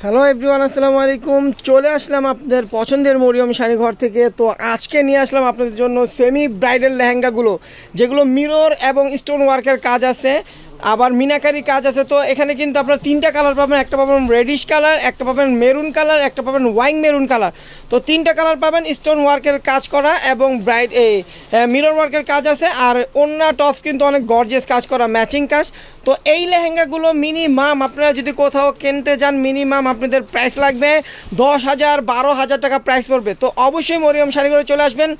Hello everyone, আসসালামু আলাইকুম। চলে আসলাম আপনাদের পছন্দের মরিয়ম শাড়ি ঘর থেকে। তো আজকে নিয়ে আসলাম আপনাদের জন্য সেমি ব্রাইডাল লেহেঙ্গাগুলো, যেগুলো মিরর এবং স্টোন ওয়ার্কের কাজ আছে, আবার মিনাকারি কাজ আছে। তো এখানে কিন্তু আপনারা তিনটা কালার পাবেন, একটা পাবেন রেডিশ কালার, একটা পাবেন মেরুন কালার, একটা পাবেন ওয়াইন মেরুন কালার। তো তিনটা কালার পাবেন, স্টোন ওয়ার্কের কাজ করা এবং ব্রাইড মিরর ওয়ার্কের কাজ আছে। আর ওন্না টপস কিন্তু অনেক গর্জিয়াস কাজ করা, ম্যাচিং কাজ। তো এই লেহেঙ্গাগুলো মিনিমাম আপনারা যদি কোথাও কিনতে যান, মিনিমাম আপনাদের প্রাইস লাগবে 10,000 12,000 টাকা প্রাইস পড়বে। তো অবশ্যই মরিয়ম শাড়িঘরে চলে আসবেন।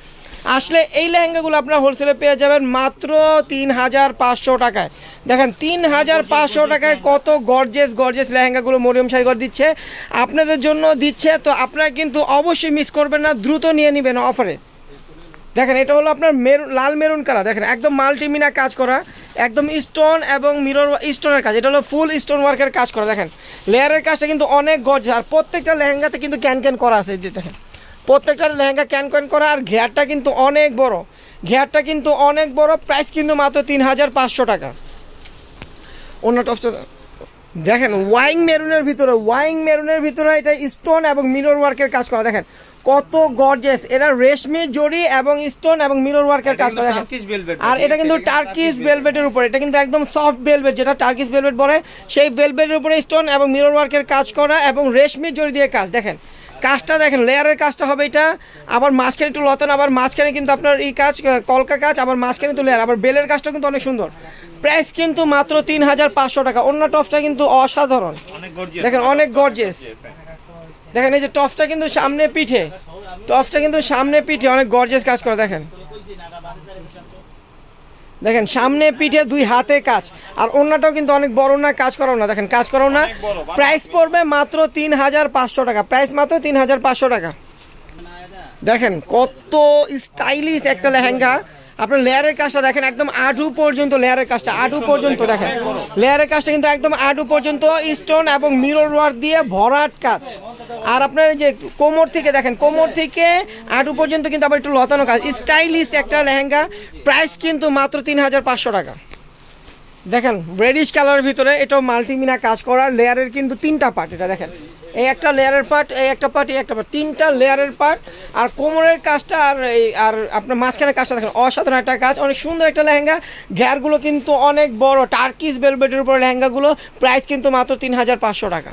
আসলে এই লেহেঙ্গাগুলো আপনারা হোলসেলে পেয়ে যাবেন মাত্র 3,500 টাকায়। দেখেন 3,500 টাকায় কত গর্জিয়াস লেহেঙ্গাগুলো মরিয়ম শাড়িঘর দিচ্ছে, আপনাদের জন্য দিচ্ছে। তো আপনারা কিন্তু অবশ্যই মিস করবেন না, দ্রুত নিয়ে নেবেন অফারে। দেখেন এটা হলো আপনার লাল মেরুন কালার, দেখেন একদম মাল্টিমিনা কাজ করা, একদম স্টোন এবং মিরর স্টোনের কাজ। এটা হলো ফুল স্টোন ওয়ার্কের কাজ করা। দেখেন লেয়ারের কাজটা কিন্তু অনেক গর্জিয়াস, আর প্রত্যেকটা লেহেঙ্গাতে কিন্তু ক্যান করা আছে। দেখেন প্রত্যেকটা লেহেঙ্গা ক্যান করা, আর ঘেরটা কিন্তু অনেক বড়, ঘেরটা কিন্তু অনেক বড়। প্রাইস কিন্তু মাত্র 3,500 টাকা। অন্য টপসটা দেখেন ওয়াইন মেরুনের ভিতরে এটা স্টোন এবং মিরর ওয়ার্কের কাজ করা। দেখেন কত গর্জিয়াস, এটা রেশমি জড়ি এবং স্টোন এবং মিরর ওয়ার্কের কাজ করা। দেখেন আর এটা কিন্তু টার্কিশ ভেলভেটের উপরে, এটা কিন্তু একদম সফট ভেলভেট, যেটা টার্কিশ ভেলভেট বলে, সেই ভেলভেটের উপরে স্টোন এবং মিরর ওয়ার্কের কাজ করা এবং রেশমি জড়ি দিয়ে কাজ। দেখেন কাজটা দেখেন, লেয়ারের কাজটা হবে এটা, আবার মাঝখানে একটু লতান, আবার মাঝখানে কিন্তু আপনার এই কাজ কলকা কাজ, আবার মাঝখানে তো লেয়ার, আবার বেলের কাজটা কিন্তু অনেক সুন্দর। প্রাইস কিন্তু মাত্র 3,500 টাকা। অন্য টপসটা কিন্তু অসাধারণ, দেখেন অনেক গর্জিয়াস। দেখেন এই যে টপসটা কিন্তু সামনে পিঠে, অনেক গর্জিয়াস কাজ করে। দেখেন সামনে পিঠে দুই হাতে কাজ, আর অন্যটাও কিন্তু অনেক বড় না, কাজ করাও না। দেখেন কাজ করাও না। প্রাইস পড়বে মাত্র 3,500 টাকা। প্রাইস মাত্র 3,500 টাকা। দেখেন কত স্টাইলিশ একটা লেহেঙ্গা। আপনার লেয়ারের কাজটা দেখেন একদম আঁটু পর্যন্ত, লেয়ারের কাজটা আঁটু পর্যন্ত। দেখেন লেয়ারের কাজটা কিন্তু একদম আঁটু পর্যন্ত, স্টোন এবং মিরর ওয়ার্ক দিয়ে ভরাট কাজ। আর আপনার যে কোমর থেকে, দেখেন কোমর থেকে আঁটু পর্যন্ত কিন্তু আবার একটু লতানো কাজ, স্টাইলিশ একটা লেহেঙ্গা। প্রাইস কিন্তু মাত্র 3,500 টাকা। দেখেন রেডিশ কালারের ভিতরে, এটাও মাল্টিমিনা কাজ করা, লেয়ারের কিন্তু তিনটা পার্ট। এটা দেখেন এই একটা লেয়ারের পার্ট, এই একটা পার্ট, এই একটা পার্ট, তিনটা লেয়ারের পার্ট। আর কোমরের কাজটা আর আপনার মাঝখানের কাজটা দেখেন অসাধারণ একটা কাজ, অনেক সুন্দর একটা লেহেঙ্গা। ঘেরগুলো কিন্তু অনেক বড়, টার্কিশ ভেলভেটের উপর লেহেঙ্গাগুলো। প্রাইস কিন্তু মাত্র 3,500 টাকা।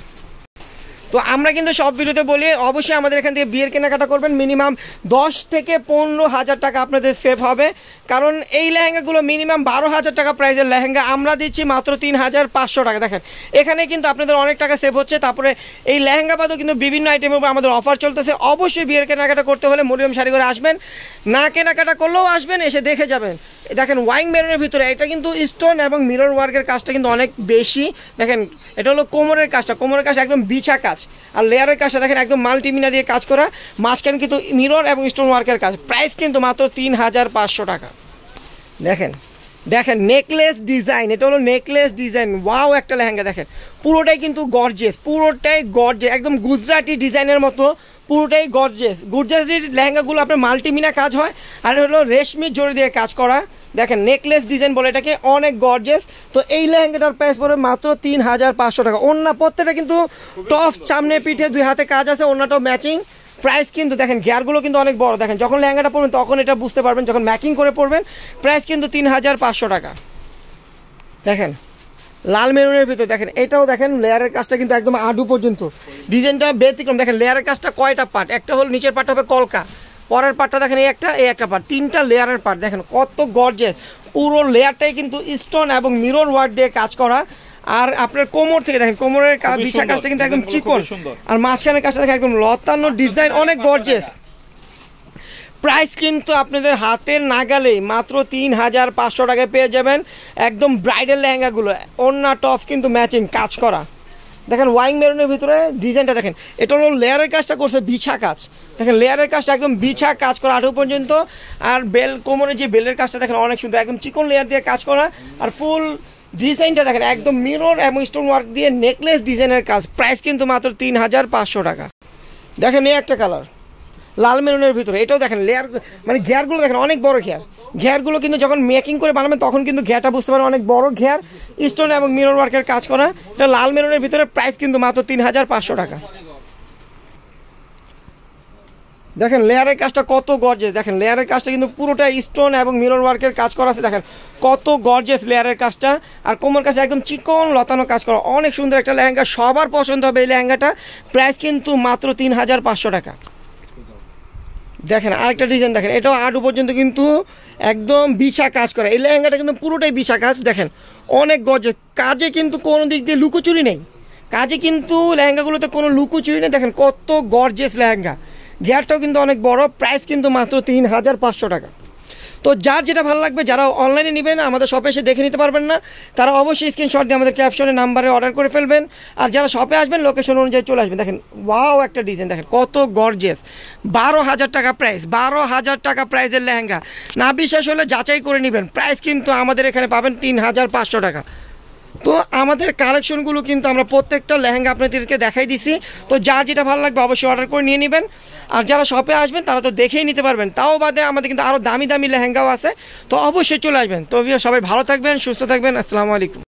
তো আমরা কিন্তু সব ভিডিওতে বলি অবশ্যই আমাদের এখান থেকে বিয়ের কেনাকাটা করবেন, মিনিমাম 10 থেকে 15,000 টাকা আপনাদের সেভ হবে। কারণ এই লেহেঙ্গাগুলো মিনিমাম 12,000 টাকা প্রাইসের লেহেঙ্গা, আমরা দিচ্ছি মাত্র 3,500 টাকা। দেখেন এখানে কিন্তু আপনাদের অনেক টাকা সেভ হচ্ছে। তারপরে এই লেহেঙ্গা বাদেও কিন্তু বিভিন্ন আইটেমের উপর আমাদের অফার চলতেছে। অবশ্যই বিয়ের কেনাকাটা করতে হলে মরিয়ম শাড়িঘরে আসবেন, না কেনাকাটা করলেও আসবেন, এসে দেখে যাবেন। দেখেন ওয়াইন মেরুনের ভিতরে এটা কিন্তু স্টোন এবং মিরর ওয়ার্কের কাজটা কিন্তু অনেক বেশি। দেখেন এটা হলো কোমরের কাজটা, কোমরের কাজ একদম বিছা কাজ, আর লেয়ারের কাজটা দেখেন একদম মাল্টিমিনা দিয়ে কাজ করা, মাঝখানে কিন্তু মিরর এবং স্টোন ওয়ার্কের কাজ। প্রাইস কিন্তু মাত্র 3,500 টাকা। দেখেন নেকলেস ডিজাইন, এটা হলো নেকলেস ডিজাইন। ওয়াও একটা লেহেঙ্গা। দেখেন পুরোটাই কিন্তু গর্জিয়াস, একদম গুজরাটি ডিজাইনের মতো, পুরোটাই গর্জিয়াস লেহেঙ্গাগুলো আপনার মাল্টিমিনা কাজ হয়, আর হলো রেশমি জড়ি দিয়ে কাজ করা। দেখেন নেকলেস ডিজাইন বলে এটাকে, অনেক গর্জিয়াস। তো এই লেহেঙ্গাটার প্রাইস পড়বে মাত্র 3,500 টাকা। ওন্না প্রত্যেকটা কিন্তু টপ, সামনে পিঠে দুই হাতে কাজ আছে, ওন্নাটাও ম্যাচিং। প্রাইস কিন্তু দেখেন ঘেরগুলো কিন্তু অনেক বড়। দেখেন যখন লেহেঙ্গাটা পরবেন তখন এটা বুঝতে পারবেন, যখন ম্যাকিং করে পরবেন। প্রাইস কিন্তু 3,500 টাকা। দেখেন লাল মেরুনের ভিতরে, দেখেন এটাও দেখেন লেয়ারের কাজটা কিন্তু একদম আডু পর্যন্ত, ডিজাইনটা ব্যতিক্রম। দেখেন লেয়ারের কাজটা কয়টা পার্ট, একটা হল নিচের পার্টটা হবে কলকা, পরের পার্টটা দেখেন এই একটা পার্ট, তিনটা লেয়ারের পার্ট। দেখেন কত গর্জিয়াস, পুরো লেয়ারটাই কিন্তু স্টোন এবং মিরর ওয়ার্ক দিয়ে কাজ করা। আর আপনার কোমর থেকে দেখেন, কোমরের বিছা কাজটা কিন্তু একদম চিকন, আর মাঝখানের কাজটা দেখেন একদম লতানো ডিজাইন, অনেক গর্জিয়াস। প্রাইস কিন্তু আপনাদের হাতের নাগালেই মাত্র 3,500 টাকায় পেয়ে যাবেন একদম ব্রাইডাল লেহেঙ্গাগুলো। ওন্না টপস কিন্তু ম্যাচিং কাজ করা। দেখেন ওয়াইন মেরুনের ভিতরে ডিজাইনটা দেখেন, এটা হলো লেয়ারের কাজটা করছে বিছা কাজ। দেখেন লেয়ারের কাজটা একদম বিছা কাজ করা আঠো পর্যন্ত, আর কোমরে যে বেলের কাজটা দেখেন অনেক সুন্দর, একদম চিকন লেয়ার দিয়ে কাজ করা। আর ফুল ডিজাইনটা দেখেন একদম মিরর এবং স্টোন ওয়ার্ক দিয়ে নেকলেস ডিজাইনের কাজ। প্রাইস কিন্তু মাত্র 3,500 টাকা। দেখেন এই একটা কালার লাল মেরুনের ভিতরে, এটাও দেখেন লেয়ার, মানে ঘেরগুলো দেখেন অনেক বড় ঘের, ঘেরগুলো কিন্তু যখন মেকিং করে বানাবেন তখন কিন্তু ঘেরটা বুঝতে পারবেন অনেক বড় ঘের, স্টোন এবং মিরর ওয়ার্কের কাজ করা। এটা লাল মেরুনের ভিতরে প্রাইস কিন্তু মাত্র 3500 টাকা। দেখেন লেয়ারের কাজটা কত গর্জিয়াস, দেখেন লেয়ারের কাজটা কিন্তু পুরোটা স্টোন এবং মিরর ওয়ার্কের কাজ করা আছে। দেখেন কত গর্জিয়াস লেয়ারের কাজটা, আর কোমর কাছে একদম চিকন লতানো কাজ করা, অনেক সুন্দর একটা লেহেঙ্গা, সবার পছন্দ হবে এই লেহেঙ্গাটা। প্রাইস কিন্তু মাত্র 3500 টাকা। দেখেন আরেকটা ডিজাইন দেখেন, এটাও আটু পর্যন্ত কিন্তু একদম বিছা কাজ করা। এই লেহেঙ্গাটা কিন্তু পুরোটাই বিছা কাজ। দেখেন অনেক গর্জিয়াস কাজে, কিন্তু কোনো দিক দিয়ে লুকোচুরি নেই কাজে, কিন্তু লেহেঙ্গাগুলোতে কোনো লুকোচুরি নেই। দেখেন কত গর্জিয়াস লেহেঙ্গা, ঘেরটাও কিন্তু অনেক বড়। প্রাইস কিন্তু মাত্র 3500 টাকা। তো যার যেটা ভালো লাগবে, যারা অনলাইনে নেবেন আমাদের শপে এসে দেখে নিতে পারবেন না, তারা অবশ্যই স্ক্রিনশট দিয়ে আমাদের ক্যাপশনে নাম্বারে অর্ডার করে ফেলবেন। আর যারা শপে আসবেন লোকেশন অনুযায়ী চলে আসবেন। দেখেন ওয়াও একটা ডিজাইন, দেখেন কত গর্জিয়াস, 12,000 টাকা প্রাইস, 12,000 টাকা প্রাইসের লেহেঙ্গা। না বিশ্বাস হলে যাচাই করে নেবেন, প্রাইস কিন্তু আমাদের এখানে পাবেন 3500 টাকা। তো আমাদের কালেকশনগুলো কিন্তু আমরা প্রত্যেকটা লেহেঙ্গা আপনাদেরকে দেখাই দিছি। তো যার যেটা ভালো লাগবে অবশ্যই অর্ডার করে নিয়ে নেবেন। আর যারা শপে আসবেন তারা তো দেখেই নিতে পারবেন, তাও বাদে আমাদের কিন্তু আরও দামি দামি লেহেঙ্গাও আছে। তো অবশ্যই চলে আসবেন। তো সবাই ভালো থাকবেন, সুস্থ থাকবেন। আসসালামু আলাইকুম।